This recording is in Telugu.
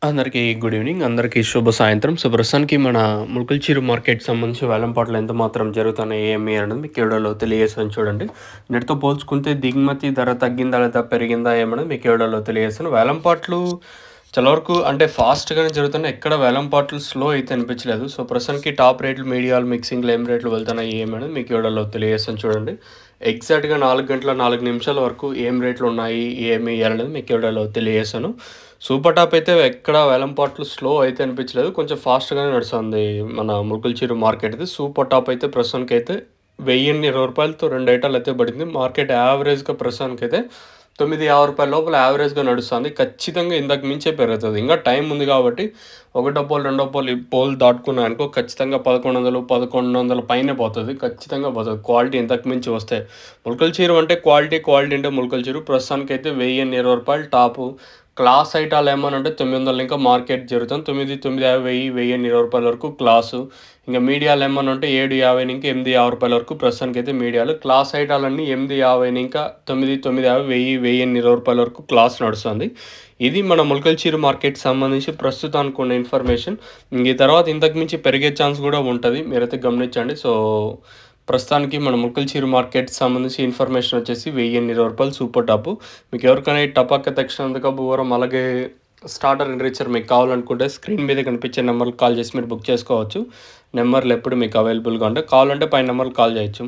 అందరికీ గుడ్ ఈవినింగ్. అందరికీ శుభ సాయంత్రం. సో, ప్రస్తుతానికి మన ముల్కల్చీరు మార్కెట్ సంబంధించి వేలంపాటలు ఎంత మాత్రం జరుగుతున్నాయి, ఏమి అనేది మీకు ఈ వీడియోలో తెలియజేస్తాను చూడండి. నేటితో పోల్చుకుంటే దిగుమతి ధర తగ్గిందా లేదా పెరిగిందా ఏమనేది మీకు ఈ వీడియోలో తెలియజేస్తాను. వేలంపాట్లు చాలా వరకు అంటే ఫాస్ట్‌గానే జరుగుతున్నాయి. ఎక్కడ వేలంపాట్లు స్లో అయితే అనిపించలేదు. సో, ప్రస్తుతానికి టాప్ రేట్లు, మీడియాలు, మిక్సింగ్‌లో ఏం రేట్లు వెళ్తున్నాయి ఏమనేది మీకు ఈ వీడియోలో తెలియజేస్తాను చూడండి. ఎగ్జాక్ట్‌గా 4 గంటల 4 నిమిషాల వరకు ఏం రేట్లు ఉన్నాయి, ఏమి అనేది మీకు ఈ వీడియోలో తెలియజేస్తాను. సూపర్ టాప్ అయితే ఎక్కడ వేలంపాట్లు స్లో అయితే అనిపించలేదు. కొంచెం ఫాస్ట్‌గానే నడుస్తుంది మన ముల్కల్చీరు మార్కెట్ ఇది. సూపర్ టాప్ అయితే ప్రస్తుతానికైతే రూ. 1020తో 2 ఐటాలు అయితే పడింది. మార్కెట్ యావరేజ్‌గా ప్రస్తుతానికైతే రూ. 950 లోపల యావరేజ్‌గా నడుస్తుంది. ఖచ్చితంగా ఇంతకు మించే పెరుగుతది. ఇంకా టైం ఉంది కాబట్టి ఒకటో పోల్, రెండో పోల్ ఈ పోల్ దాటుకున్నాయనుకో ఖచ్చితంగా 1100, 1100 పైనే పోతది. ఖచ్చితంగా పోతది. క్వాలిటీ ఇంతకు మించి వస్తే. ముల్కల్చీరు అంటే క్వాలిటీ, క్వాలిటీ అంటే ముల్కల్చీరు. ప్రస్తుతానికైతే రూ. 1020 టాపు. క్లాస్ ఐటాలు ఏమనంటే 900 ఇంకా మార్కెట్ జరుగుతుంది. 9, 950, 1000, రూ. 1020 వరకు క్లాసు. ఇంక మీడియాలు ఏమనంటే 750 నుంచి రూ. 850 వరకు ప్రస్తుతానికైతే మీడియాలు. క్లాస్ ఐటాలన్నీ 850 ఇంకా 9, 950, 1000, 1020 వరకు క్లాస్ నడుస్తుంది. ఇది మన ముల్కల్చీరు మార్కెట్ సంబంధించి ప్రస్తుతానికి ఉన్న ఇన్ఫర్మేషన్. ఈ తర్వాత ఇంతకు మించి పెరిగే ఛాన్స్ కూడా ఉంటది. మీరైతే గమనించండి. సో, ప్రస్తుతానికి మన ముల్కల్చీరు మార్కెట్‌కి సంబంధించి ఇన్ఫర్మేషన్ వచ్చేసి రూ. 1020 సూపర్ టాపు. మీకు ఎవరికైనా ఈ టపాకా తక్షణందుకు బూరం అలాగే స్టార్టర్ ఎంరిచర్ మీకు కావాలనుకుంటే స్క్రీన్ మీద కనిపించే నెంబర్‌కి కాల్ చేసి మీరు బుక్ చేసుకోవచ్చు. నెంబర్‌లు ఎప్పుడు మీకు అవైలబుల్‌గా ఉంటాయి. కావాలంటే పైన నెంబర్‌కి కాల్ చేయొచ్చు.